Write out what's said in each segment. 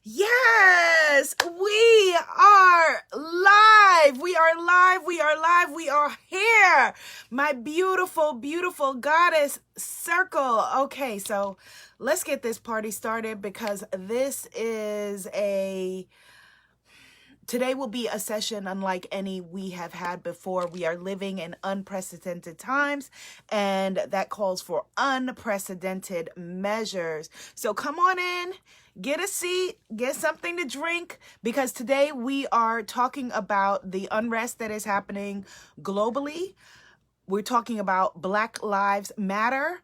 Yes, we are live. We are live. We are live. We are here. My beautiful, beautiful goddess circle. Okay, so let's get this party started because today will be a session unlike any we have had before. We are living in unprecedented times, and that calls for unprecedented measures. So come on in, get a seat, get something to drink, because today we are talking about the unrest that is happening globally. We're talking about Black Lives Matter.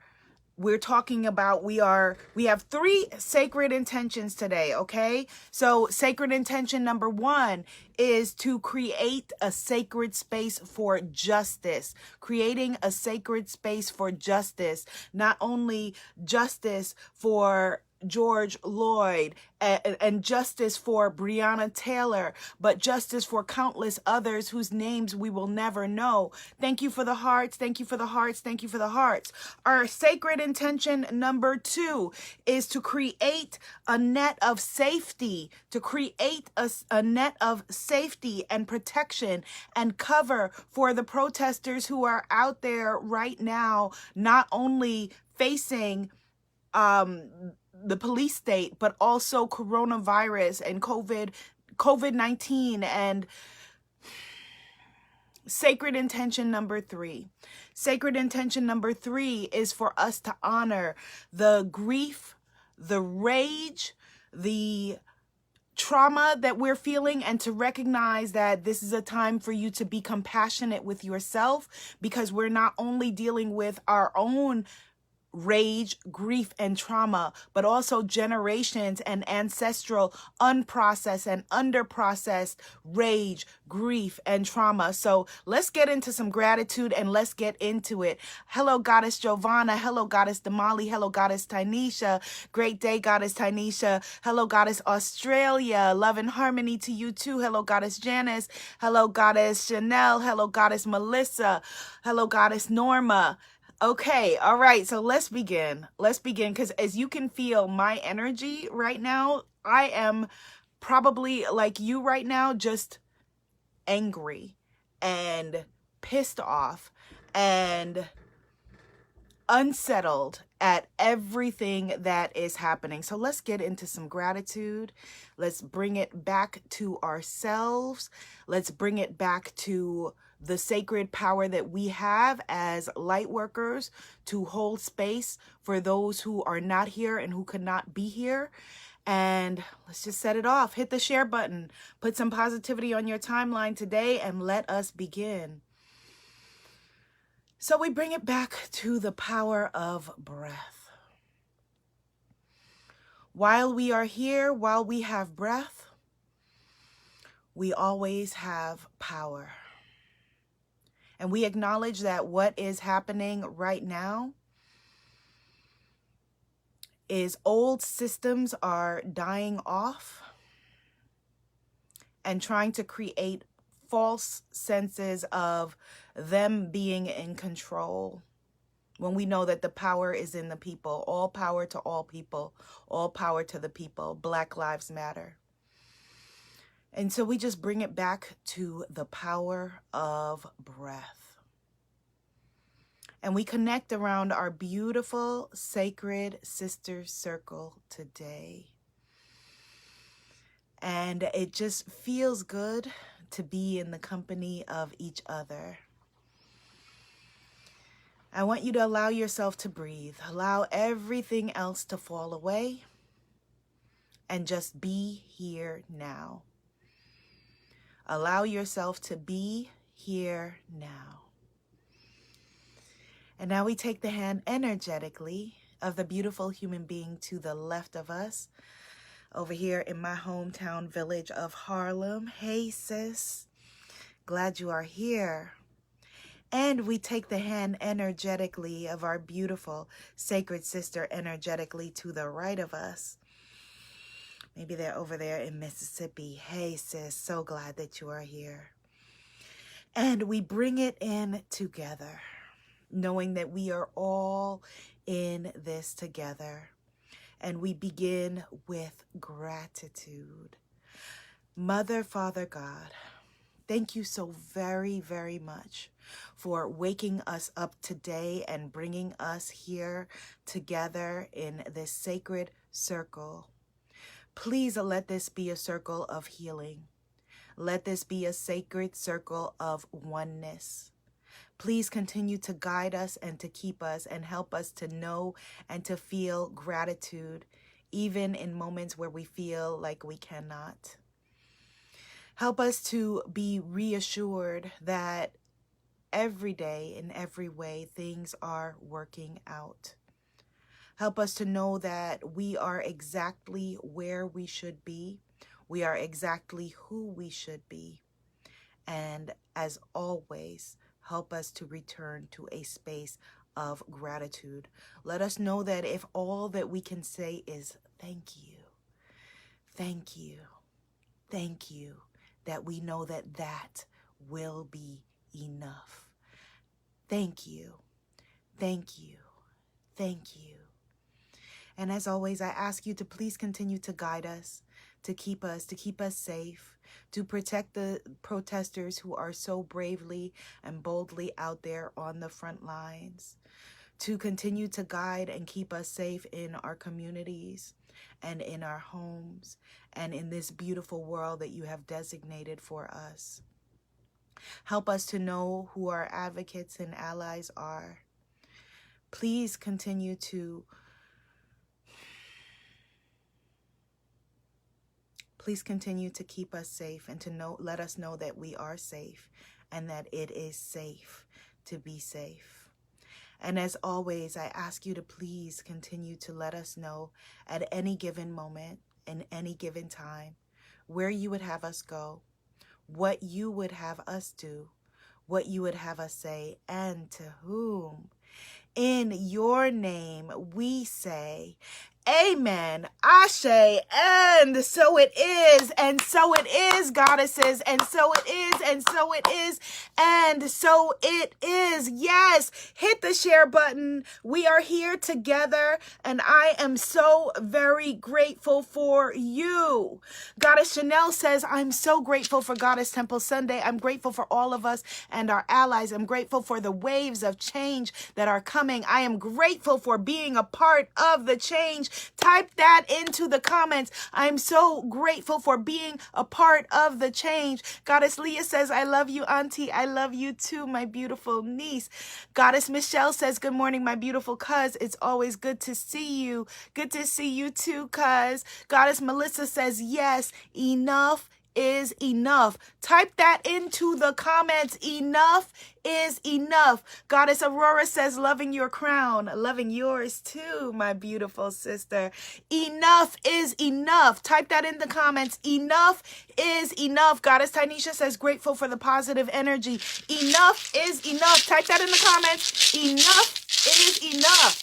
We're talking about, we have 3 sacred intentions today, okay? So sacred intention number 1 is to create a sacred space for justice. Creating a sacred space for justice. Not only justice for George Floyd and justice for Breanna Taylor, but justice for countless others whose names we will never know. Thank you for the hearts. Thank you for the hearts. Thank you for the hearts. Our sacred intention number 2 is to create a net of safety, to create a net of safety and protection and cover for the protesters who are out there right now, not only facing the police state, but also coronavirus and COVID-19. And sacred intention number 3. Sacred intention number 3 is for us to honor the grief, the rage, the trauma that we're feeling, and to recognize that this is a time for you to be compassionate with yourself, because we're not only dealing with our own rage, grief, and trauma, but also generations and ancestral unprocessed and underprocessed rage, grief, and trauma. So let's get into some gratitude and let's get into it. Hello, Goddess Giovanna. Hello, Goddess Damali. Hello, Goddess Tynesha. Great day, Goddess Tynesha. Hello, Goddess Australia. Love and harmony to you too. Hello, Goddess Janice. Hello, Goddess Chanel. Hello, Goddess Melissa. Hello, Goddess Norma. Okay, all right, so let's begin. Let's begin, because as you can feel my energy right now, I am probably like you right now, just angry and pissed off and unsettled at everything that is happening. So let's get into some gratitude. Let's bring it back to ourselves. Let's bring it back to the sacred power that we have as light workers to hold space for those who are not here and who could not be here. And let's just set it off. Hit the share button. Put some positivity on your timeline today and let us begin. So we bring it back to the power of breath. While we are here, while we have breath, we always have power. And we acknowledge that what is happening right now is old systems are dying off and trying to create false senses of them being in control, when we know that the power is in the people. All power to all people, all power to the people. Black Lives Matter. And so we just bring it back to the power of breath. And we connect around our beautiful, sacred sister circle today. And it just feels good to be in the company of each other. I want you to allow yourself to breathe. Allow everything else to fall away and just be here now. Allow yourself to be here now. And now we take the hand energetically of the beautiful human being to the left of us, over here in my hometown village of Harlem. Hey, sis. Glad you are here. And we take the hand energetically of our beautiful sacred sister energetically to the right of us. Maybe they're over there in Mississippi. Hey, sis, so glad that you are here. And we bring it in together, knowing that we are all in this together. And we begin with gratitude. Mother, Father, God, thank you so very, very much for waking us up today and bringing us here together in this sacred circle. Please let this be a circle of healing. Let this be a sacred circle of oneness. Please continue to guide us and to keep us and help us to know and to feel gratitude, even in moments where we feel like we cannot. Help us to be reassured that every day, in every way, things are working out. Help us to know that we are exactly where we should be. We are exactly who we should be. And as always, help us to return to a space of gratitude. Let us know that if all that we can say is thank you, thank you, thank you, that we know that that will be enough. Thank you, thank you, thank you. And as always, I ask you to please continue to guide us, to keep us safe, to protect the protesters who are so bravely and boldly out there on the front lines, to continue to guide and keep us safe in our communities and in our homes and in this beautiful world that you have designated for us. Help us to know who our advocates and allies are. Please continue to keep us safe and to let us know that we are safe and that it is safe to be safe. And as always, I ask you to please continue to let us know at any given moment, in any given time, where you would have us go, what you would have us do, what you would have us say, and to whom. In your name, we say, amen, ashe, and so it is, goddesses, and so it is, and so it is, and so it is. Yes, hit the share button. We are here together, and I am so very grateful for you. Goddess Chanel says, I'm so grateful for Goddess Temple Sunday. I'm grateful for all of us and our allies. I'm grateful for the waves of change that are coming. I am grateful for being a part of the change. Type that into the comments. I'm so grateful for being a part of the change. Goddess Leah says, I love you, Auntie. I love you too, my beautiful niece. Goddess Michelle says, good morning, my beautiful cuz. It's always good to see you. Good to see you too, cuz. Goddess Melissa says, yes, enough is enough. Type that into the comments. Enough is enough. Goddess Aurora says, loving your crown, loving yours too, my beautiful sister. Enough is enough. Type that in the comments. Enough is enough. Goddess Tanisha says, grateful for the positive energy. Enough is enough. Type that in the comments. Enough is enough.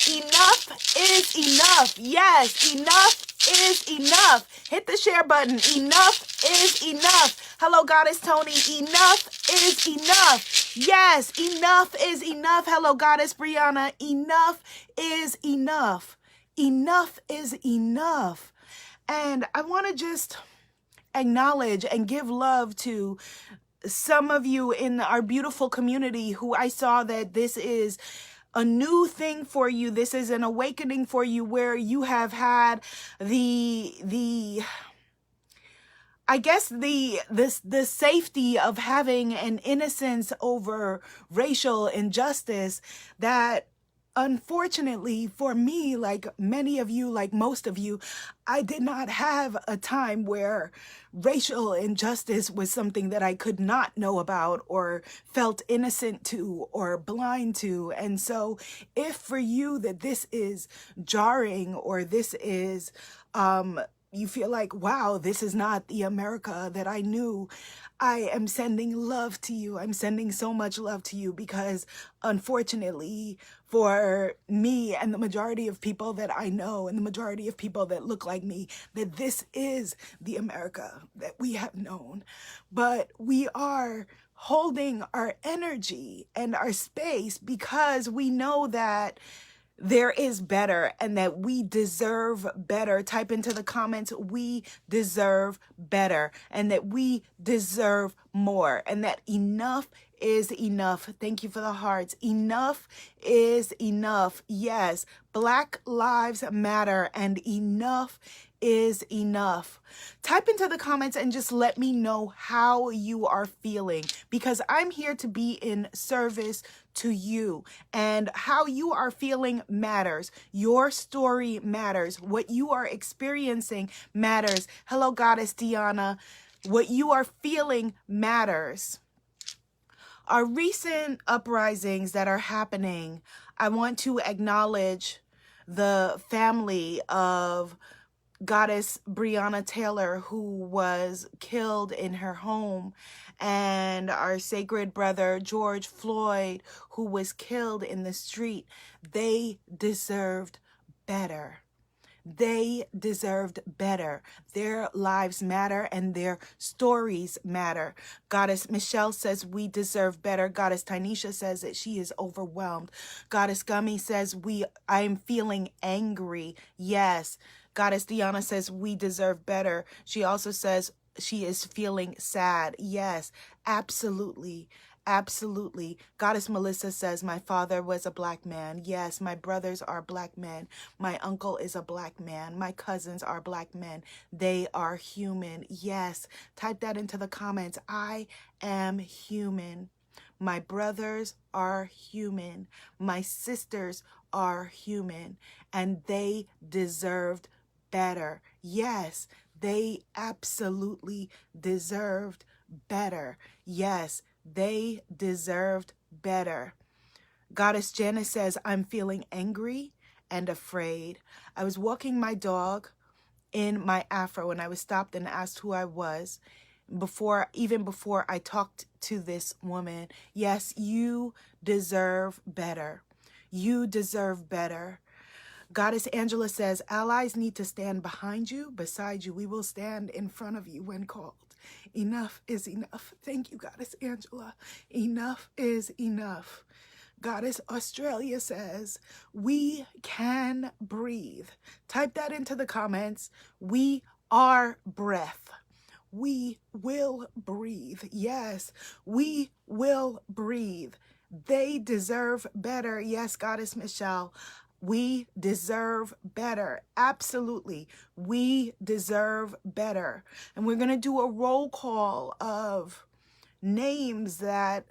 Enough is enough. Yes, enough is enough. Hit the share button. Enough is enough. Hello, Goddess Toni. Enough is enough. Yes, enough is enough. Hello, Goddess Breanna. Enough is enough. Enough is enough. And I want to just acknowledge and give love to some of you in our beautiful community who I saw that this is a new thing for you. This is an awakening for you where you have had the safety of having an innocence over racial injustice that unfortunately for me, like many of you, like most of you, I did not have a time where racial injustice was something that I could not know about or felt innocent to or blind to. And so if for you that this is jarring or this is, you feel like, wow, this is not the America that I knew, I am sending love to you. I'm sending so much love to you because unfortunately for me and the majority of people that I know and the majority of people that look like me, that this is the America that we have known. But we are holding our energy and our space because we know that there is better and that we deserve better. Type into the comments, we deserve better and that we deserve more and that enough is enough. Thank you for the hearts. Enough is enough. Yes, Black Lives Matter and enough is enough. Type into the comments and just let me know how you are feeling, because I'm here to be in service to you, and how you are feeling matters. Your story matters. What you are experiencing matters. Hello, Goddess Liana. What you are feeling matters. Our recent uprisings that are happening, I want to acknowledge the family of Goddess Breanna Taylor, who was killed in her home, and our sacred brother George Floyd, who was killed in the street. They deserved better. They deserved better. Their lives matter and their stories matter. Goddess Michelle says we deserve better. Goddess Tanisha says that she is overwhelmed. Goddess Gummy says I am feeling angry. Yes. Goddess Liana says we deserve better. She also says she is feeling sad. Yes, absolutely. Absolutely. Goddess Melissa says, my father was a Black man. Yes, my brothers are Black men. My uncle is a Black man. My cousins are Black men. They are human. Yes. Type that into the comments. I am human. My brothers are human. My sisters are human. And they deserved better. Yes, they absolutely deserved better. Yes, they deserved better. Goddess Janice says, I'm feeling angry and afraid. I was walking my dog in my afro and I was stopped and asked who I was even before I talked to this woman. Yes, you deserve better. You deserve better. Goddess Angela says, allies need to stand behind you, beside you. We will stand in front of you when called. Enough is enough. Thank you, Goddess Angela. Enough is enough. Goddess Australia says, we can breathe. Type that into the comments. We are breath. We will breathe. Yes, we will breathe. They deserve better. Yes, Goddess Michelle. We deserve better. Absolutely. We deserve better. And we're going to do a roll call of names that,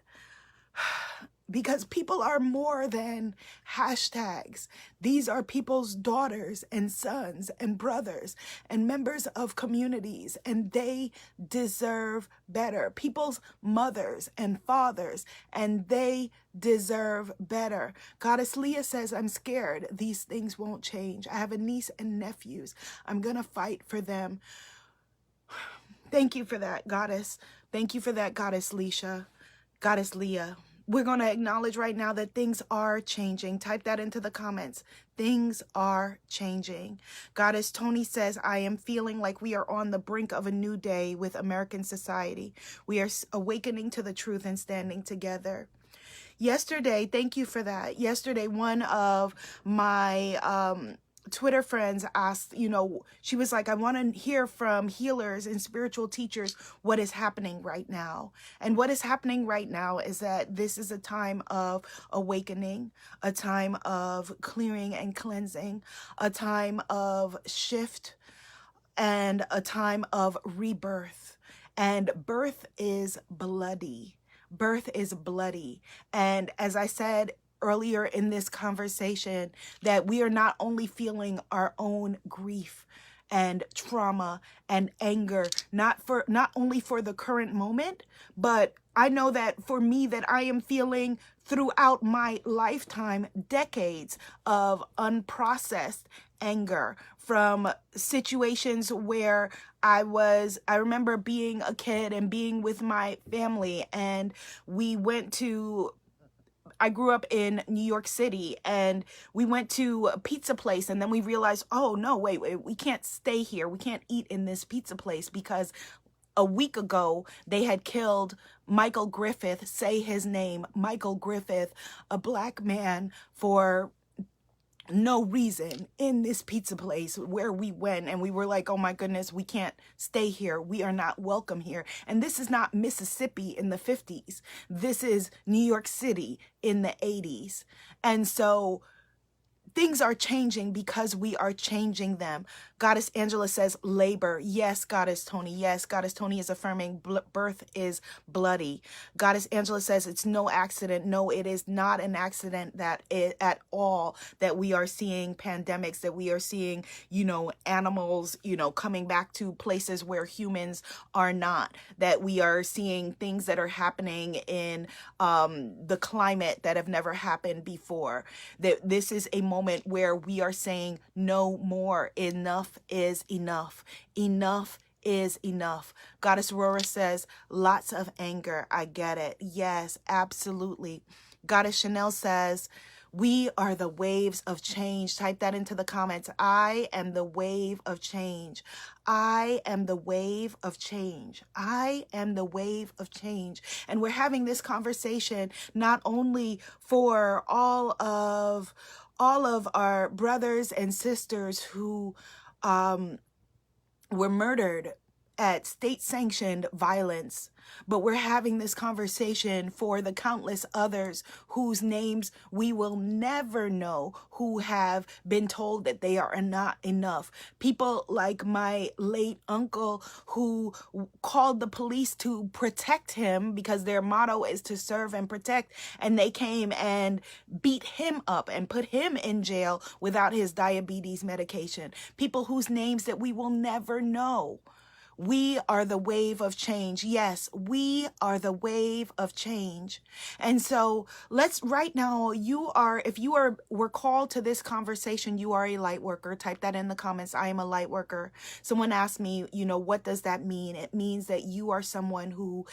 because people are more than hashtags. These are people's daughters and sons and brothers and members of communities, and they deserve better. People's mothers and fathers, and they deserve better. Goddess Leah says, I'm scared. These things won't change. I have a niece and nephews. I'm going to fight for them. Thank you for that, Goddess. Thank you for that, Goddess Leisha. Goddess Leah. We're going to acknowledge right now that things are changing. Type that into the comments. Things are changing. Goddess Toni says, I am feeling like we are on the brink of a new day with American society. We are awakening to the truth and standing together. Yesterday, thank you for that. Yesterday, one of my Twitter friends asked, she was like, I want to hear from healers and spiritual teachers what is happening right now. And what is happening right now is that this is a time of awakening, a time of clearing and cleansing, a time of shift, and a time of rebirth. And birth is bloody. Birth is bloody. And as I said earlier in this conversation, that we are not only feeling our own grief and trauma and anger, not only for the current moment, but I know that for me, that I am feeling throughout my lifetime, decades of unprocessed anger from situations where I remember being a kid and being with my family, and I grew up in New York City, and we went to a pizza place, and then we realized, oh no, wait, we can't stay here. We can't eat in this pizza place because a week ago they had killed Michael Griffith, say his name, Michael Griffith, a Black man, for no reason in this pizza place where we went and we were like, oh my goodness, we can't stay here. We are not welcome here. And this is not Mississippi in the 50s. This is New York City in the 80s. And so things are changing because we are changing them. Goddess Angela says labor. Yes, Goddess Toni. Yes, Goddess Toni is affirming birth is bloody. Goddess Angela says it's no accident. No, it is not an accident at all that we are seeing pandemics, that we are seeing, animals, coming back to places where humans are not, that we are seeing things that are happening in the climate that have never happened before. That this is a moment where we are saying no more. Enough is enough. Enough is enough. Goddess Aurora says lots of anger. I get it. Yes, absolutely. Goddess Chanel says we are the waves of change. Type that into the comments. I am the wave of change. I am the wave of change. I am the wave of change. And we're having this conversation not only for all of our brothers and sisters who were murdered at state-sanctioned violence, but we're having this conversation for the countless others whose names we will never know, who have been told that they are not enough. People like my late uncle who called the police to protect him because their motto is to serve and protect, and they came and beat him up and put him in jail without his diabetes medication. People whose names that we will never know. We are the wave of change. Yes, we are the wave of change. And so right now, if you were called to this conversation, you are a light worker. Type that in the comments. I am a light worker. Someone asked me, what does that mean? It means that you are someone who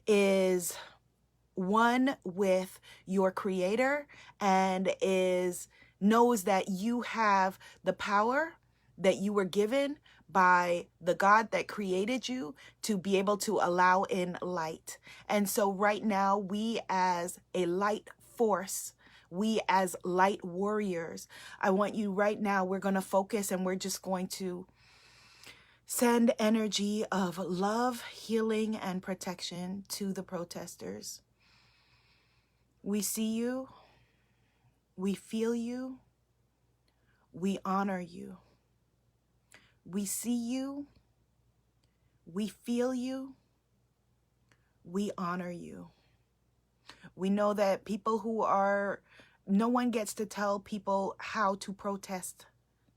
is one with your creator and knows that you have the power that you were given by the God that created you to be able to allow in light. And so right now, we as a light force, we as light warriors, I want you right now, we're going to focus and we're just going to send energy of love, healing, and protection to the protesters. We see you, we feel you, we honor you. We see you, we feel you, we honor you. We know that no one gets to tell people how to protest.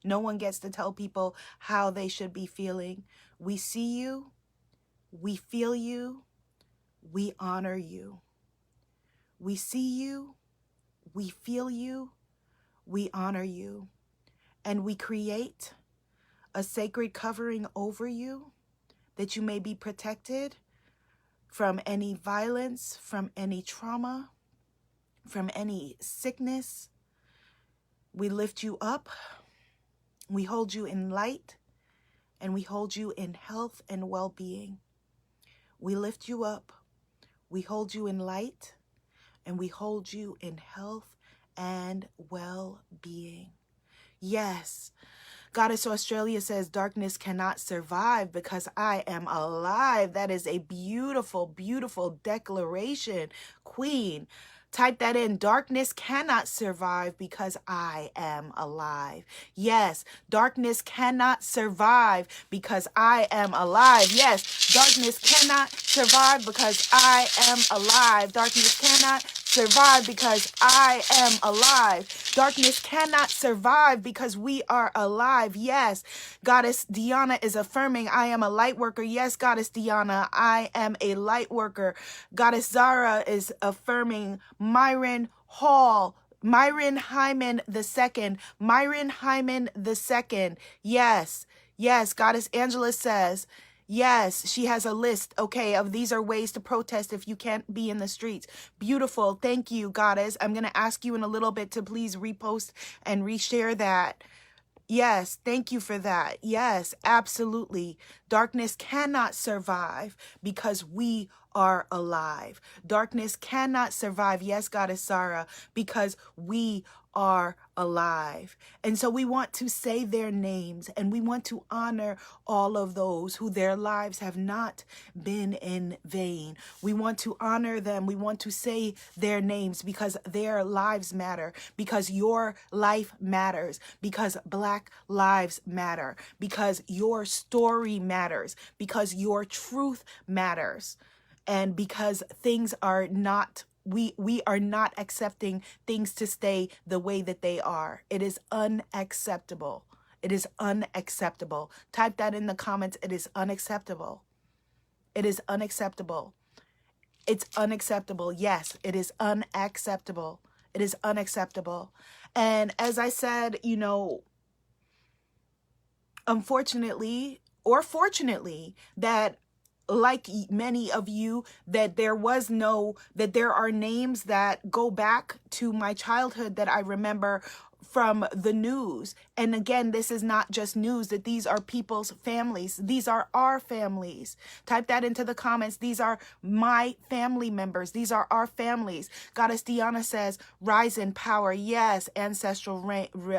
No one gets to tell people how they should be feeling. We see you, we feel you, we honor you. We see you, we feel you, we honor you. And we create a sacred covering over you that you may be protected from any violence, from any trauma, from any sickness. We lift you up, we hold you in light, and we hold you in health and well-being. We lift you up, we hold you in light, and we hold you in health and well-being. Yes. Goddess Australia says, darkness cannot survive because I am alive. That is a beautiful, beautiful declaration, Queen. Type that in. Darkness cannot survive because I am alive. Yes, darkness cannot survive because I am alive. Yes, darkness cannot survive because I am alive. Darkness cannot survive because I am alive. Darkness cannot survive because we are alive. Yes, Goddess Diana is affirming, I am a light worker. Yes, Goddess Diana, I am a light worker. Goddess Zara is affirming, Myron Hall, Myron Hyman II, Myron Hyman II. Yes, yes, Goddess Angela says, yes, she has a list, okay, of these are ways to protest if you can't be in the streets. Beautiful. Thank you, Goddess. I'm going to ask you in a little bit to please repost and reshare that. Yes, thank you for that. Yes, absolutely. Darkness cannot survive because we are alive. Darkness cannot survive, yes, Goddess Zara, because we are alive. And so we want to say their names, and we want to honor all of those who their lives have not been in vain. We want to honor them. We want to say their names because their lives matter, because your life matters, because Black lives matter, because your story matters, because your truth matters, and because things are not we are not accepting things to stay the way that they are. It is unacceptable. It is unacceptable. Type that in the comments. It is unacceptable. It is unacceptable. It's unacceptable. Yes, it is unacceptable. It is unacceptable. And as I said, unfortunately or fortunately, that like many of you, that there are names that go back to my childhood that I remember from the news. And again, this is not just news, that these are people's families. These are our families. Type that into the comments. These are my family members. These are our families. Goddess Liana says, rise in power. Yes, ancestral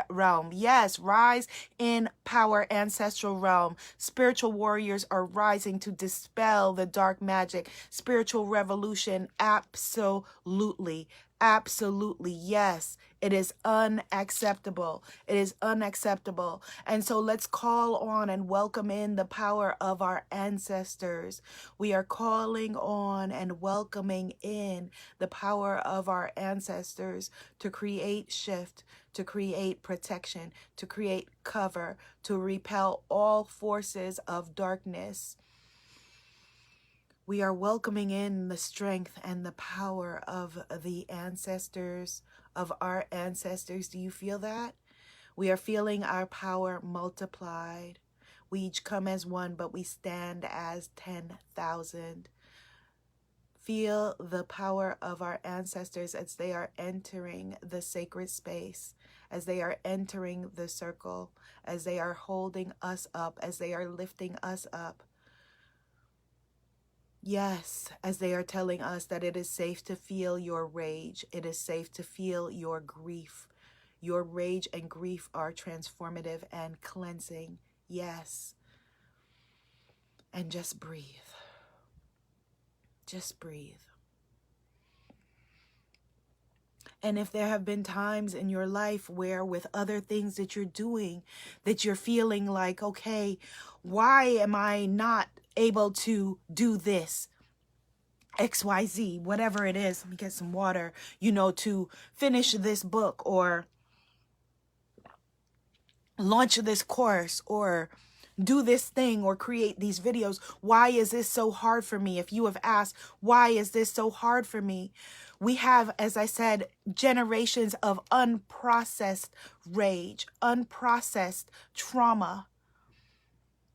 realm. Yes, rise in power, ancestral realm. Spiritual warriors are rising to dispel the dark magic. Spiritual revolution. Absolutely. Absolutely. Yes, it is unacceptable. It is unacceptable. And so let's call on and welcome in the power of our ancestors. We are calling on and welcoming in the power of our ancestors to create shift, to create protection, to create cover, to repel all forces of darkness. We are welcoming in the strength and the power of the ancestors, of our ancestors. Do you feel that? We are feeling our power multiplied. We each come as one, but we stand as 10,000. Feel the power of our ancestors as they are entering the sacred space, as they are entering the circle, as they are holding us up, as they are lifting us up. Yes, as they are telling us that it is safe to feel your rage. It is safe to feel your grief. Your rage and grief are transformative and cleansing. Yes. And just breathe. Just breathe. And if there have been times in your life where with other things that you're doing, that you're feeling like, okay, why am I not able to do this? XYZ, whatever it is, let me get some water, to finish this book or launch this course or do this thing or create these videos. Why is this so hard for me? If you have asked, why is this so hard for me? We have, as I said, generations of unprocessed rage, unprocessed trauma.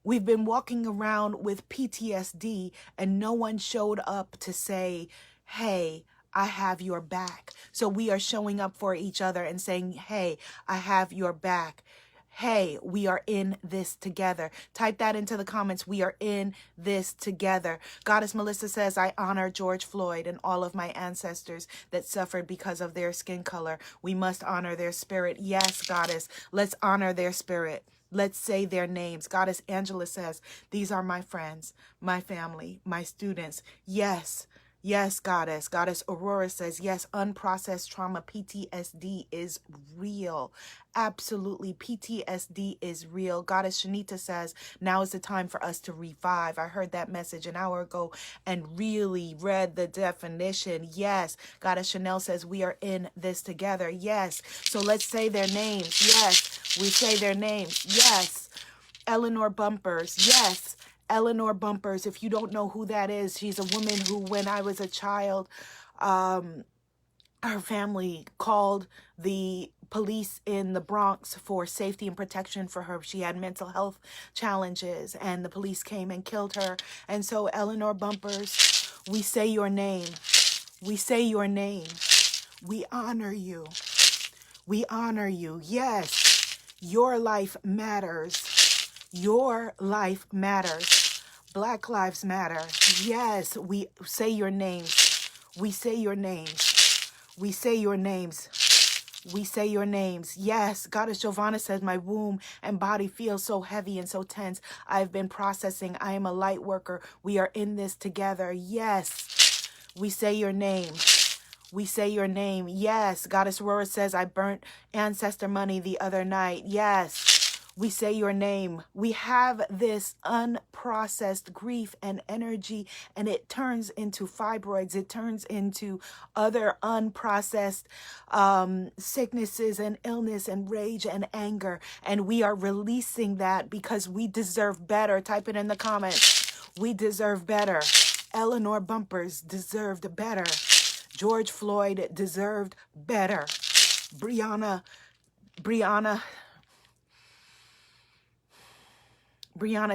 We've been walking around with PTSD and no one showed up to say, hey, I have your back. So we are showing up for each other and saying, hey, I have your back. Hey, we are in this together. Type that into the comments. We are in this together. Goddess Melissa says, I honor George Floyd and all of my ancestors that suffered because of their skin color. We must honor their spirit. Yes, Goddess, let's honor their spirit. Let's say their names. Goddess Angela says, these are my friends, my family, my students. Yes. Yes, Goddess. Goddess Aurora says, yes, unprocessed trauma, PTSD is real. Absolutely, PTSD is real. Goddess Shanita says, now is the time for us to revive. I heard that message an hour ago and really read the definition. Yes. Goddess Chanel says, we are in this together. Yes. So let's say their names. Yes. We say their names. Yes. Eleanor Bumpers. Yes. Eleanor Bumpers, if you don't know who that is, she's a woman who, when I was a child, her family called the police in the Bronx for safety and protection for her. She had mental health challenges and the police came and killed her. And so, Eleanor Bumpers, we say your name. We say your name. We honor you. We honor you. Yes, your life matters. Your life matters. Black lives matter. Yes, we say your names. We say your names. We say your names. We say your names. Yes, Goddess Giovanna says, my womb and body feel so heavy and so tense. I've been processing. I am a light worker. We are in this together. Yes, we say your name. We say your name. Yes, Goddess Aurora says, I burnt ancestor money the other night. Yes. We say your name. We have this unprocessed grief and energy, and it turns into fibroids. It turns into other unprocessed sicknesses and illness and rage and anger. And we are releasing that because we deserve better. Type it in the comments. We deserve better. Eleanor Bumpers deserved better. George Floyd deserved better. Breanna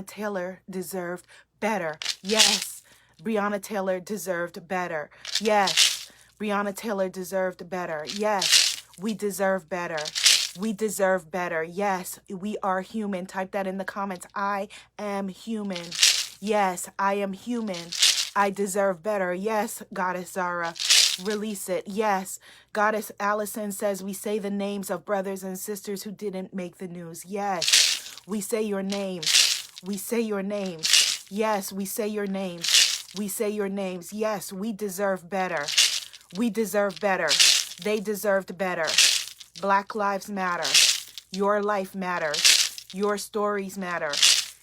Taylor deserved better. Yes, Breanna Taylor deserved better. Yes, Breanna Taylor deserved better. Yes, we deserve better. We deserve better. Yes, we are human. Type that in the comments. I am human. Yes, I am human. I deserve better. Yes, Goddess Zara. Release it. Yes. Goddess Allison says, we say the names of brothers and sisters who didn't make the news. Yes. We say your names. We say your names. Yes, we say your names. We say your names. Yes, we deserve better. We deserve better. They deserved better. Black Lives Matter. Your life matters. Your stories matter.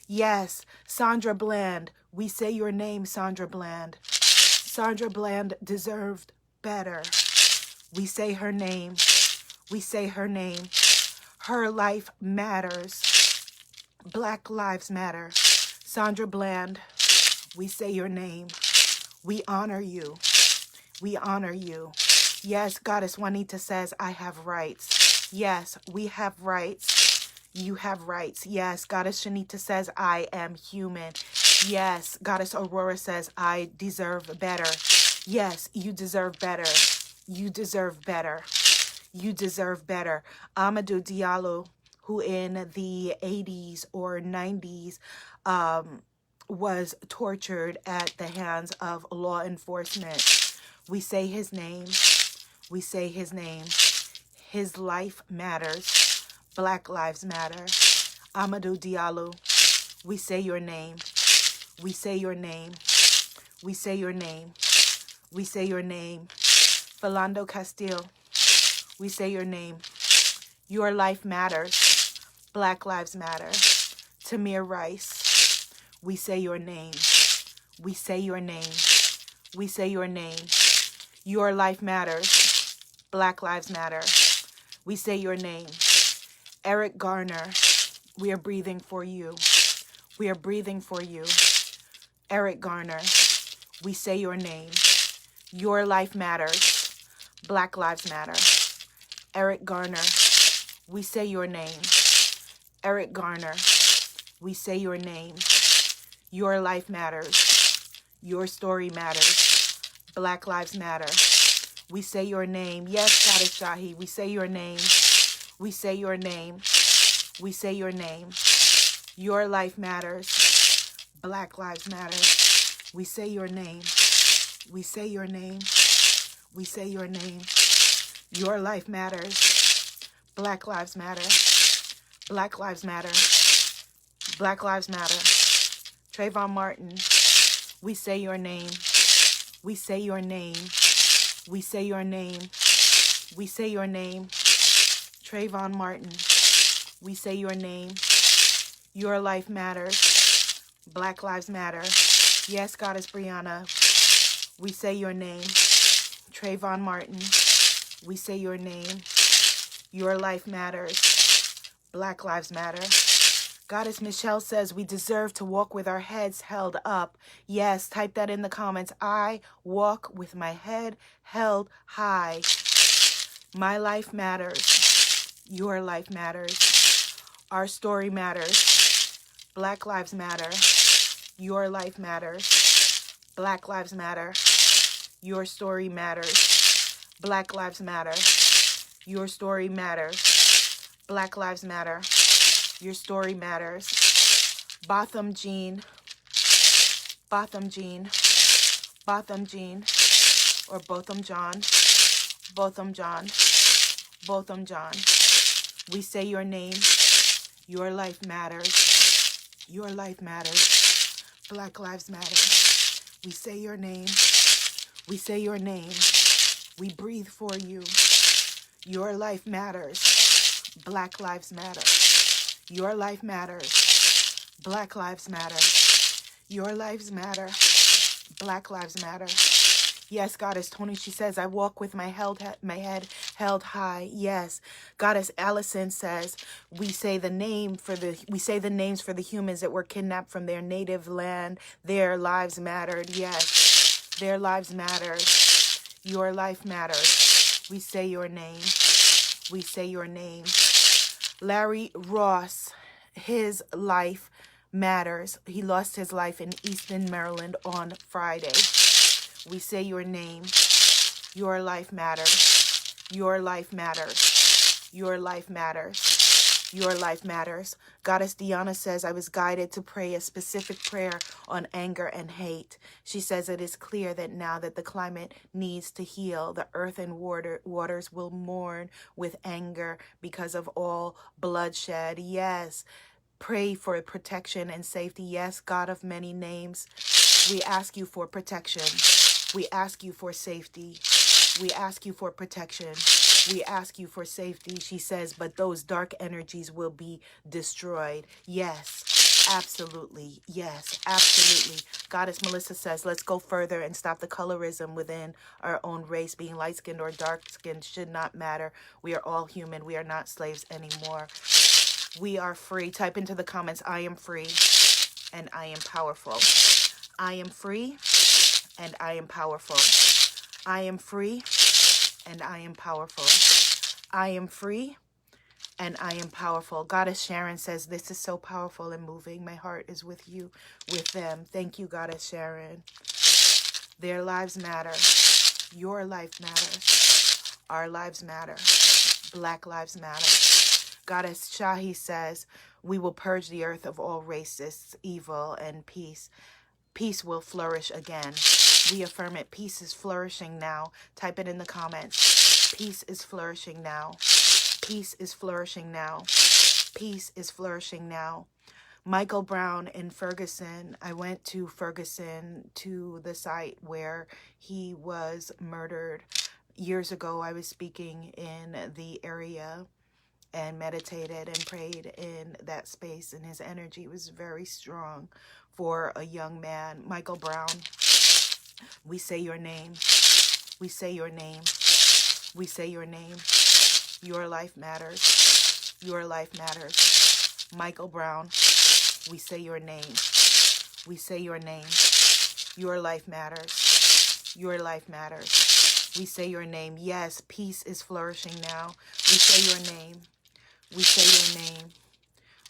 Yes, Sandra Bland. We say your name, Sandra Bland. Sandra Bland deserved better. We say her name. We say her name. Her life matters. Black Lives Matter. Sandra Bland, we say your name. We honor you. We honor you. Yes, Goddess Juanita says, I have rights. Yes, we have rights. You have rights. Yes, Goddess Shanita says, I am human. Yes, Goddess Aurora says, I deserve better. Yes, you deserve better. You deserve better. You deserve better. Amadou Diallo, who in the 80s or 90s was tortured at the hands of law enforcement. We say his name. We say his name. His life matters. Black Lives Matter. Amadou Diallo, we say your name. We say your name. We say your name. We say your name. Philando Castile, we say your name. Your life matters. Black Lives Matter. Tamir Rice, we say your name. We say your name. We say your name. Your life matters. Black Lives Matter. We say your name. Eric Garner, we are breathing for you. We are breathing for you. Eric Garner, we say your name. Your life matters. Black Lives Matter. Eric Garner, we say your name. Eric Garner, we say your name. Your life matters. Your story matters. Black Lives Matter. We say your name. Yes, Goddess Shahi, we say your name. We say your name. We say your name. Your life matters. Black Lives Matter. We say your name. We say your name. We say your name. Your life matters. Black Lives Matter. Black Lives Matter. Black Lives Matter. Trayvon Martin, we say your name. We say your name. We say your name. We say your name. Trayvon Martin, we say your name. Your life matters. Black Lives Matter. Yes, Goddess Breanna, we say your name. Trayvon Martin, we say your name. Your life matters. Black Lives Matter. Goddess Michelle says we deserve to walk with our heads held up. Yes, type that in the comments. I walk with my head held high. My life matters. Your life matters. Our story matters. Black Lives Matter. Your life matters. Black Lives Matter. Your story matters. Black Lives Matter. Your story matters. Black Lives Matter. Your story matters. Botham Jean. Botham Jean. Botham Jean. Or Botham John. Botham John. Both of them, John. We say your name. Your life matters. Your life matters. Black Lives Matter. We say your name. We say your name. We breathe for you. Your life matters. Black Lives Matter. Your life matters. Black Lives Matter. Your lives matter. Black Lives Matter. Yes, Goddess Toni, she says, I walk with my head held high. Yes. Goddess Allison says, we say the names for the humans that were kidnapped from their native land. Their lives mattered. Yes. Their lives mattered. Your life matters. We say your name. We say your name. Larry Ross, his life matters. He lost his life in Easton, Maryland on Friday. We say your name. Your life matters. Your life matters. Your life matters. Your life matters. Goddess Liana says, I was guided to pray a specific prayer on anger and hate. She says it is clear that now that the climate needs to heal, the earth and waters will mourn with anger because of all bloodshed. Yes. Pray for protection and safety. Yes, God of many names, we ask you for protection. We ask you for safety. We ask you for protection. We ask you for safety. She says, but those dark energies will be destroyed. Yes, absolutely. Yes, absolutely. Goddess Melissa says, let's go further and stop the colorism within our own race. Being light-skinned or dark-skinned should not matter. We are all human. We are not slaves anymore. We are free. Type into the comments, I am free and I am powerful. I am free and I am powerful. I am free and I am powerful. I am free and I am powerful. Goddess Sharon says, this is so powerful and moving. My heart is with you, with them. Thank you, Goddess Sharon. Their lives matter. Your life matters. Our lives matter. Black lives matter. Goddess Shahi says, we will purge the earth of all racists, evil, and peace. Peace will flourish again. We affirm it. Peace is flourishing now. Type it in the comments. Peace is flourishing now. Peace is flourishing now. Peace is flourishing now. Michael Brown in Ferguson. I went to Ferguson, to the site where he was murdered. Years ago, I was speaking in the area and meditated and prayed in that space, and his energy was very strong for a young man. Michael Brown, we say your name. We say your name. We say your name. Your life matters. Your life matters. Michael Brown, we say your name. We say your name. Your life matters. Your life matters. We say your name. Yes, peace is flourishing now. We say your name. We say your name.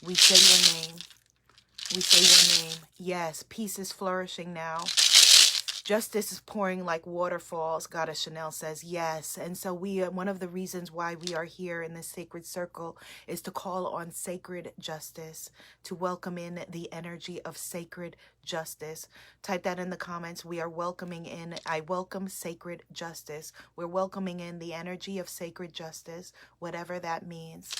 We say your name. We say your name. Yes, peace is flourishing now. Justice is pouring like waterfalls, Goddess Chanel says. Yes. And so one of the reasons why we are here in this sacred circle is to call on sacred justice, to welcome in the energy of sacred justice. Type that in the comments. We are welcoming in, I welcome sacred justice. We're welcoming in the energy of sacred justice, whatever that means.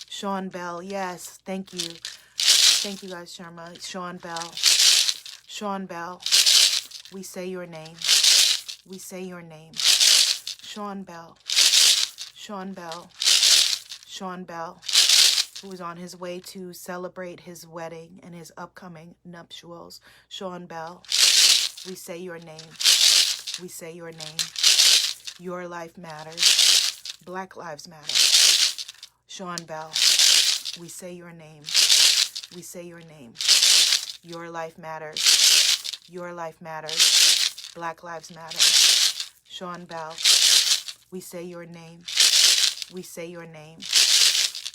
Sean Bell, yes, thank you. Thank you guys, Sharma. Sean Bell. Sean Bell. We say your name. We say your name. Sean Bell. Sean Bell. Sean Bell, who was on his way to celebrate his wedding and his upcoming nuptials. Sean Bell, we say your name. We say your name. Your life matters. Black lives matter. Sean Bell, we say your name. We say your name. Your life matters. Your life matters. Black lives matter. Sean Bell, we say your name. We say your name.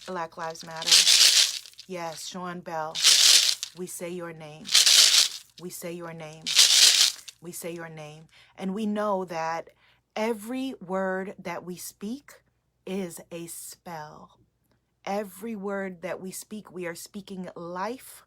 Black lives matter. Yes, Sean Bell, we say your name. We say your name. We say your name. And we know that every word that we speak is a spell. Every word that we speak, we are speaking life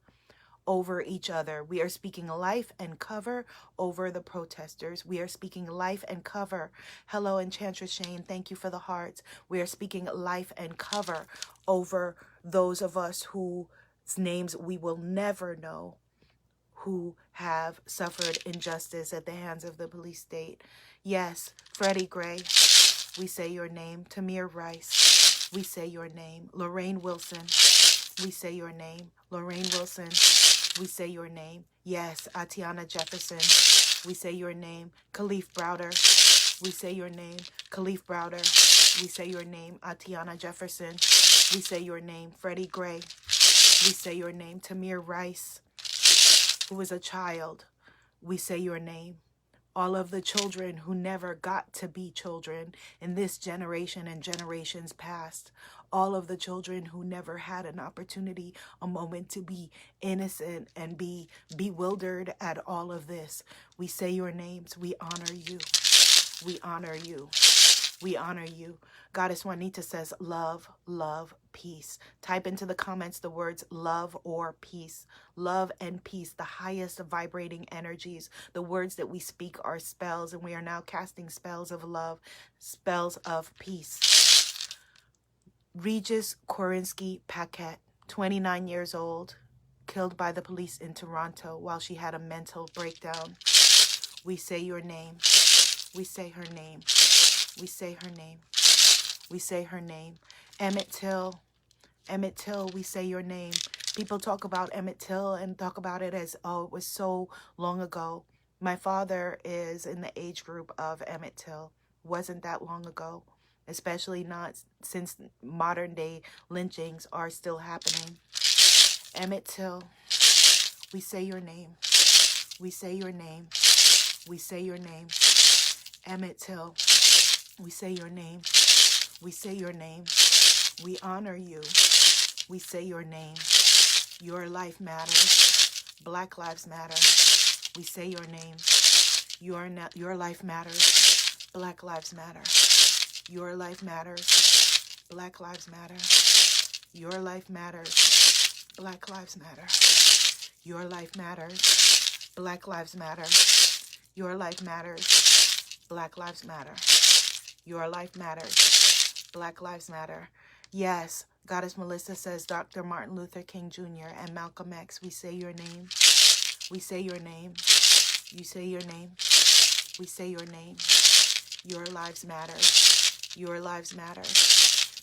over each other. We are speaking life and cover over the protesters. We are speaking life and cover. Hello, Enchantress Shane. Thank you for the hearts. We are speaking life and cover over those of us whose names we will never know, who have suffered injustice at the hands of the police state. Yes, Freddie Gray, we say your name. Tamir Rice, we say your name. Lorraine Wilson, we say your name. Lorraine Wilson, we say your name. Yes, Atiana Jefferson, we say your name. Khalif Browder, we say your name. Khalif Browder, we say your name. Atiana Jefferson, we say your name. Freddie Gray, we say your name. Tamir Rice, who is a child, we say your name. All of the children who never got to be children in this generation and generations past. All of the children who never had an opportunity, a moment to be innocent and be bewildered at all of this. We say your names. We honor you. We honor you. We honor you. Goddess Juanita says, love, love, peace. Type into the comments the words love or peace. Love and peace, the highest vibrating energies. The words that we speak are spells, and we are now casting spells of love, spells of peace. Regis Korinsky Paquette, 29 years old, killed by the police in Toronto while she had a mental breakdown. We say your name. We say her name. We say her name. We say her name. Emmett Till. Emmett Till, we say your name. People talk about Emmett Till and talk about it as, oh, it was so long ago. My father is in the age group of Emmett Till. Wasn't that long ago, especially not since modern day lynchings are still happening. Emmett Till, we say your name. We say your name. We say your name. Emmett Till, we say your name. We say your name. We honor you. We say your name. Your life matters. Black lives matter. We say your name. Your life matters. Black lives matter. Your life matters. Black lives matter. Your life matters. Black lives matter. Your life matters. Black lives matter. Your life matters. Black lives matter. Your life matters. Black Lives Matter. Yes, Goddess Melissa says Dr. Martin Luther King Jr. and Malcolm X. We say your name. We say your name. You say your name. We say your name. Your lives matter. Your lives matter.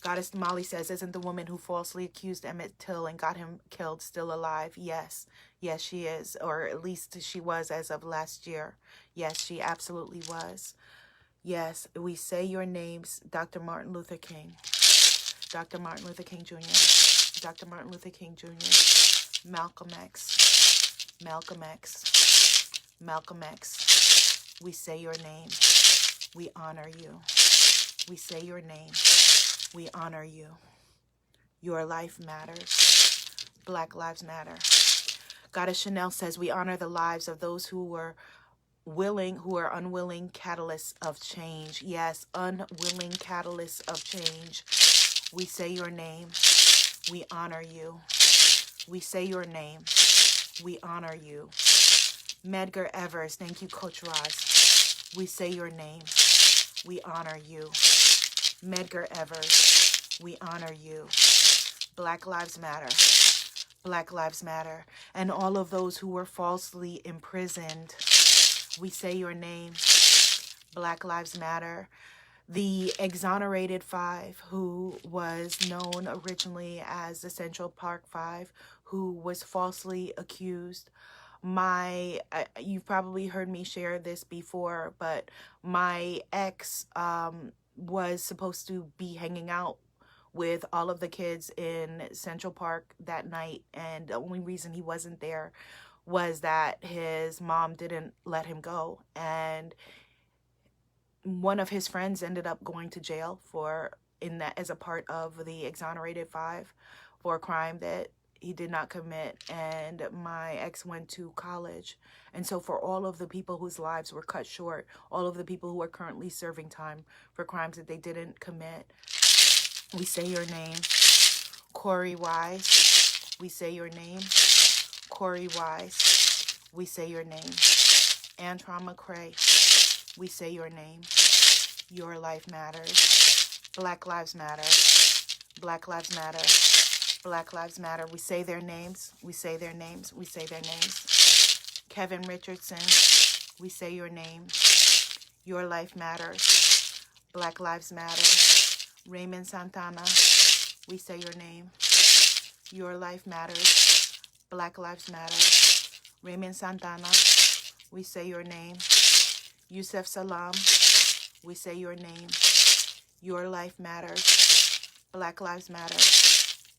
Goddess Molly says, isn't the woman who falsely accused Emmett Till and got him killed still alive? Yes. Yes, she is. Or at least she was as of last year. Yes, she absolutely was. Yes, we say your names, Dr. Martin Luther King. Dr. Martin Luther King Jr. Dr. Martin Luther King Jr. Malcolm X. Malcolm X. Malcolm X. We say your name. We honor you. We say your name. We honor you. Your life matters. Black lives matter. Goddess Chanel says we honor the lives of those who are unwilling catalysts of change. Yes, unwilling catalysts of change. We say your name. We honor you. We say your name. We honor you. Medgar Evers, thank you, Coach Roz. We say your name. We honor you. Medgar Evers, we honor you. Black Lives Matter. Black Lives Matter. And all of those who were falsely imprisoned, we say your name. Black Lives Matter. The exonerated five, who was known originally as the Central Park Five, who was falsely accused. You've probably heard me share this before, but my ex was supposed to be hanging out with all of the kids in Central Park that night, and the only reason he wasn't there was that his mom didn't let him go, and one of his friends ended up going to jail as a part of the exonerated five for a crime that he did not commit, and my ex went to college. And so for all of the people whose lives were cut short, all of the people who are currently serving time for crimes that they didn't commit, we say your name. Corey Wise, we say your name. Corey Wise, we say your name. Antron McCray, we say your name. Your life matters. Black Lives Matter. Black Lives Matter. Black Lives Matter. We say their names. We say their names. We say their names. Kevin Richardson, we say your name. Your life matters. Black Lives Matter. Raymond Santana, we say your name. Your life matters. Black Lives Matter. Raymond Santana, we say your name. Yusef Salam, we say your name. Your life matters. Black Lives Matter.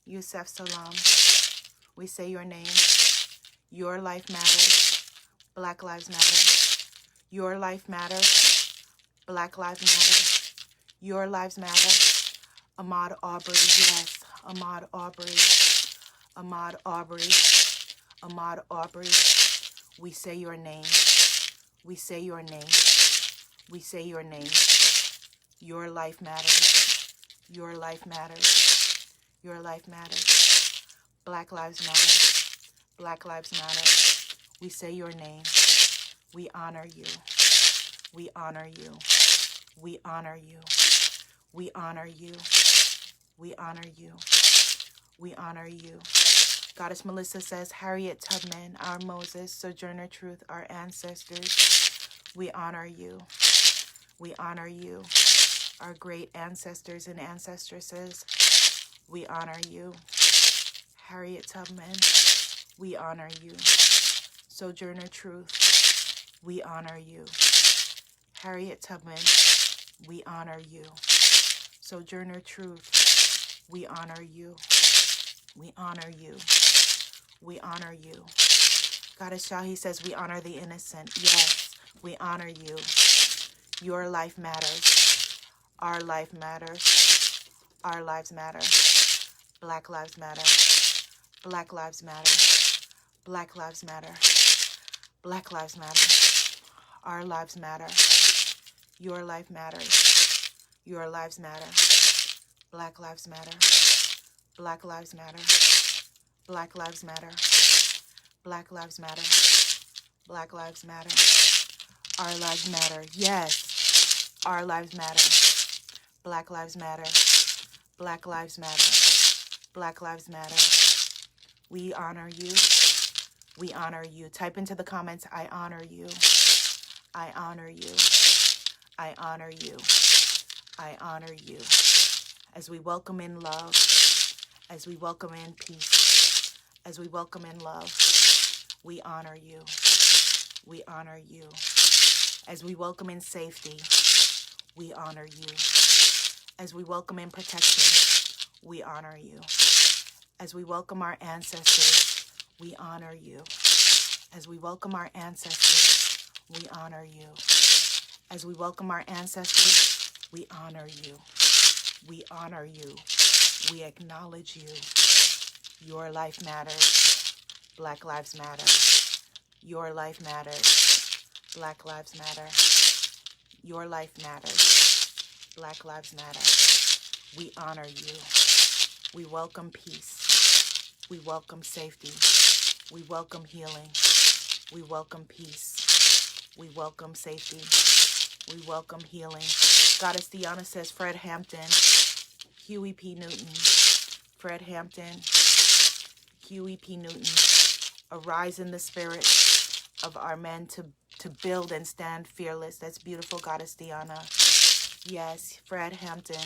Yusef Salam, we say your name. Your life matters. Black Lives Matter. Your life matters. Black Lives Matter. Your lives matter. Ahmaud Arbery, yes. Ahmaud Arbery. Ahmaud Arbery. Ahmaud Arbery. We say your name. We say your name. We say your name. Your life matters. Your life matters. Your life matters. Black Lives Matter. Black Lives Matter. We say your name. We honor you. We honor you. We honor you. We honor you. We honor you. We honor you. Goddess Melissa says, Harriet Tubman, our Moses, Sojourner Truth, our ancestors. We honor you. We honor you. Our great ancestors and ancestresses. We honor you. Harriet Tubman, we honor you. Sojourner Truth, we honor you. Harriet Tubman, we honor you. Sojourner Truth, we honor you. We honor you. We honor you. Goddess Shahi says we honor the innocent. Yes, we honor you. Your life matters. Our life matters. Our lives matter. Black Lives Matter. Black Lives Matter. Black Lives Matter. Black Lives Matter. Our lives matter. Your life matters. Your lives matter. Black Lives Matter. Black Lives Matter. Black Lives Matter. Black Lives Matter. Black Lives Matter. Our lives matter. Yes. Our lives matter. Black Lives Matter. Black Lives Matter. Black Lives Matter. We honor you. We honor you. Type into the comments, I honor you. I honor you. I honor you. I honor you. As we welcome in love, as we welcome in peace, as we welcome in love, we honor you. We honor you. As we welcome in safety, we honor you. As we welcome in protection, we honor you. As we welcome our ancestors, we honor you. As we welcome our ancestors, we honor you. As we welcome our ancestors, we honor you. We honor you. We acknowledge you. Your life matters. Black Lives Matter. Your life matters. Black Lives Matter. Your life matters. Black Lives Matter. We honor you. We welcome peace. We welcome safety. We welcome healing. We welcome peace. We welcome safety. We welcome healing. Goddess Liana says, Fred Hampton, Huey P. Newton, Fred Hampton, Huey P. Newton, arise in the spirit of our men to build and stand fearless. That's beautiful, Goddess Liana. Yes, Fred Hampton,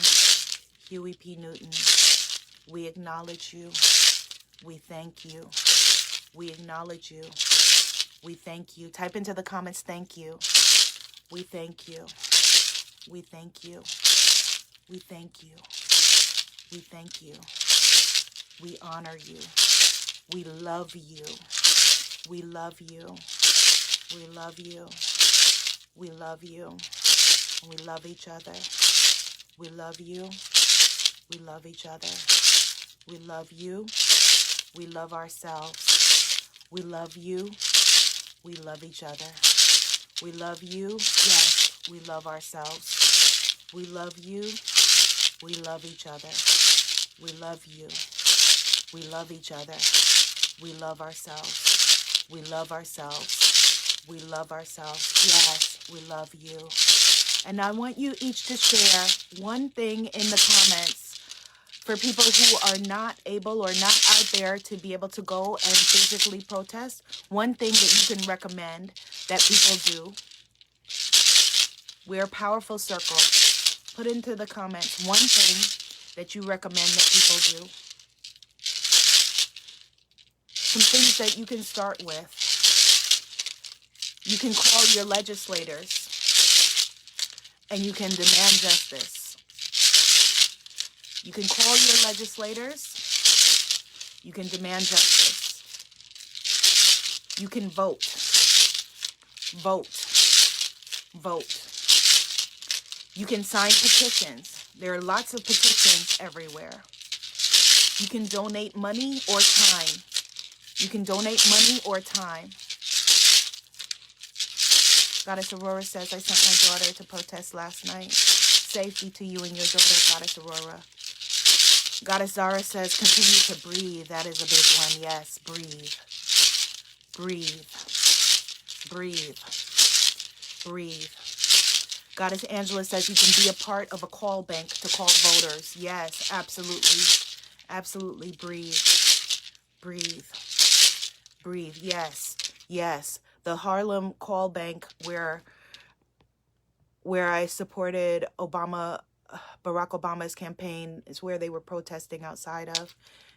Huey P. Newton, we acknowledge you. We thank you. We acknowledge you. We thank you. Type into the comments, thank you. We thank you. We thank you. We thank you. We thank you. We honor you. We love you. We love you. We love you. We love you. We love each other. We love you. We love each other. We love you. We love ourselves. We love you. We love each other. We love you. Yes, we love ourselves. We love you. We love each other. We love you. We love each other. We love ourselves. We love ourselves. We love ourselves. Yes, we love you. And I want you each to share one thing in the comments for people who are not able or not out there to be able to go and physically protest. One thing that you can recommend that people do. We're a powerful circle. Put into the comments one thing that you recommend that people do. Some things that you can start with. You can call your legislators and you can demand justice. You can call your legislators. You can demand justice. You can vote. Vote. Vote. You can sign petitions. There are lots of petitions everywhere. You can donate money or time. You can donate money or time. Goddess Aurora says, I sent my daughter to protest last night. Safety to you and your daughter, Goddess Aurora. Goddess Zara says, continue to breathe. That is a big one. Yes, breathe. Breathe. Breathe. Breathe. Goddess Angela says you can be a part of a call bank to call voters. Yes, absolutely. Absolutely. Breathe. Breathe. Breathe. Yes. Yes. The Harlem call bank where I supported Barack Obama's campaign is where they were protesting outside of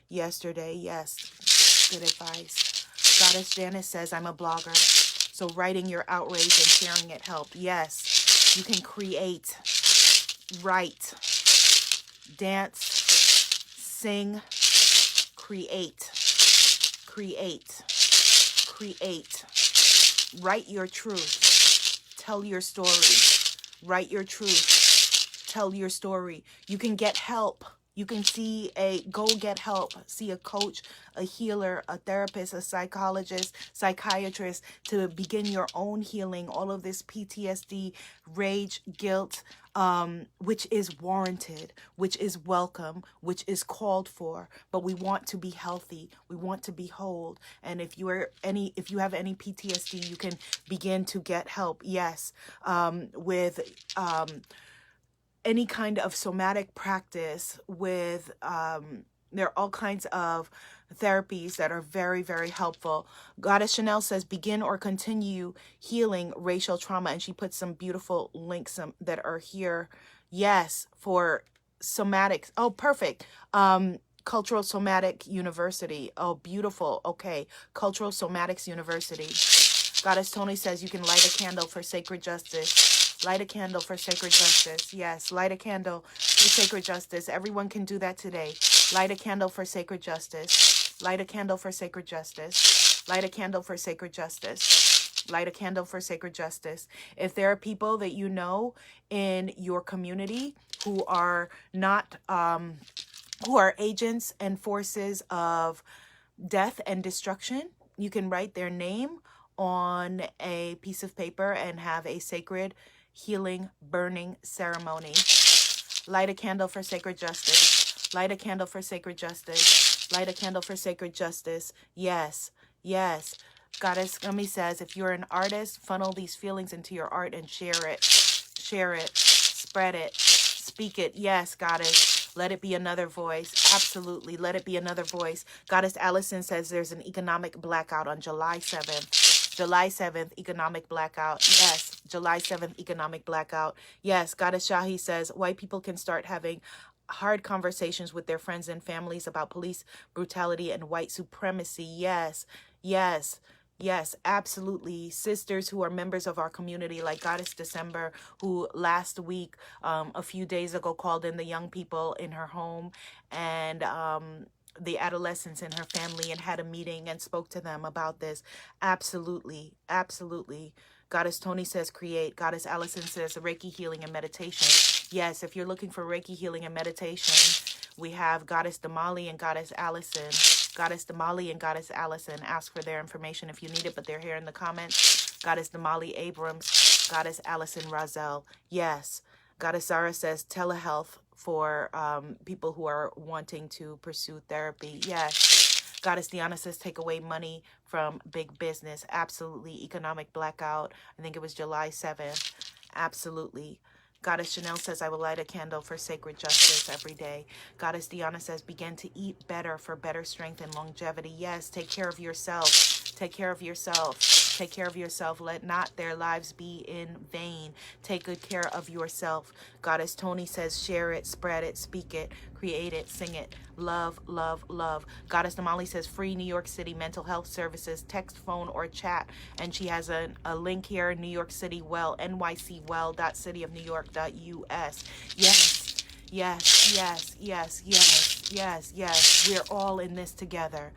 yesterday. Yes. Good advice. Goddess Janice says I'm a blogger. So writing your outrage and sharing it help. Yes. You can create, write, dance, sing, create, write your truth, tell your story, write your truth, tell your story. You can get help. You can go get help, see a coach, a healer, a therapist, a psychologist, psychiatrist to begin your own healing. All of this PTSD, rage, guilt, which is warranted, which is welcome, which is called for. But we want to be healthy. We want to be whole. And if you have any PTSD, you can begin to get help. Yes, with any kind of somatic practice with, there are all kinds of therapies that are very, very helpful. Goddess Chanel says, begin or continue healing racial trauma. And she puts some beautiful links that are here. Yes, for somatics. Oh, perfect. Cultural Somatic University. Oh, beautiful. Okay. Cultural Somatics University. Goddess Toni says you can light a candle for sacred justice. Light a candle for sacred justice. Yes, light a candle for sacred justice. Everyone can do that today. Light a candle for sacred justice. Light a candle for sacred justice. Light a candle for sacred justice. Light a candle for sacred justice. If there are people that you know in your community who are not, who are agents and forces of death and destruction, you can write their name on a piece of paper and have a sacred healing burning ceremony. Light a candle for sacred justice. Light a candle for sacred justice. Light a candle for sacred justice. Yes, yes. Goddess Gummy says, if you're an artist, funnel these feelings into your art and share it. Share it. Spread it. Speak it. Yes, Goddess. Let it be another voice. Absolutely. Let it be another voice. Goddess Allison says there's an economic blackout on July 7th. July 7th, economic blackout. Yes, July 7th, economic blackout. Yes, Goddess Shahi says white people can start having hard conversations with their friends and families about police brutality and white supremacy. Yes, yes, yes, absolutely. Sisters who are members of our community, like Goddess December, who last week, a few days ago, called in the young people in her home and the adolescents in her family and had a meeting and spoke to them about this. Absolutely, absolutely. Goddess Toni says create. Goddess Allison says Reiki healing and meditation. Yes, if you're looking for Reiki healing and meditation, we have Goddess Damali and Goddess Allison. Goddess Damali and Goddess Allison. Ask for their information if you need it, but they're here in the comments. Goddess Damali Abrams. Goddess Allison Razel. Yes. Goddess Zara says telehealth for people who are wanting to pursue therapy. Yes. Goddess Liana says, take away money from big business. Absolutely. Economic blackout. I think it was July 7th. Absolutely. Goddess Chanel says, I will light a candle for sacred justice every day. Goddess Diana says, begin to eat better for better strength and longevity. Yes, take care of yourself. Take care of yourself. Take care of yourself. Let not their lives be in vain. Take good care of yourself. Goddess Toni says, share it, spread it, speak it, create it, sing it. Love, love, love. Goddess Damali says, free New York City mental health services, text, phone, or chat. And she has a link here, New York City Well, nycwell.cityofnewyork.us. Yes, yes, yes, yes, yes, yes, yes. We're all in this together.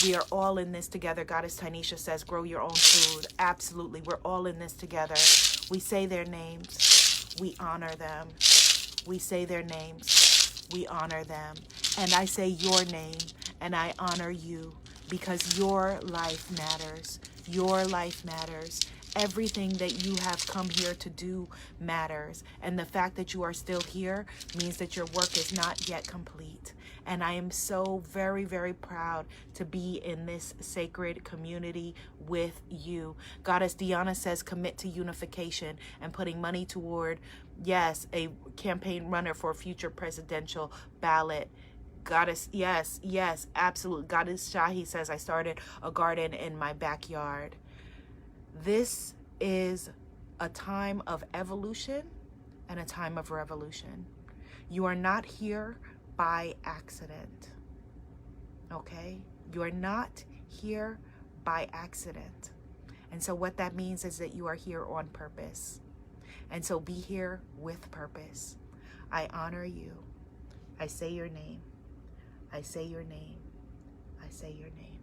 We are all in this together. Goddess Tanisha says, grow your own food. Absolutely. We're all in this together. We say their names. We honor them. We say their names. We honor them. And I say your name and I honor you because your life matters. Your life matters. Everything that you have come here to do matters. And the fact that you are still here means that your work is not yet complete. And I am so very, very proud to be in this sacred community with you. Goddess Diana says, commit to unification and putting money toward, yes, a campaign runner for a future presidential ballot. Goddess, yes, yes, absolutely. Goddess Shahi says, I started a garden in my backyard. This is a time of evolution and a time of revolution. You are not here by accident, okay? You are not here by accident. And so what that means is that you are here on purpose. And so be here with purpose. I honor you. I say your name. I say your name. I say your name.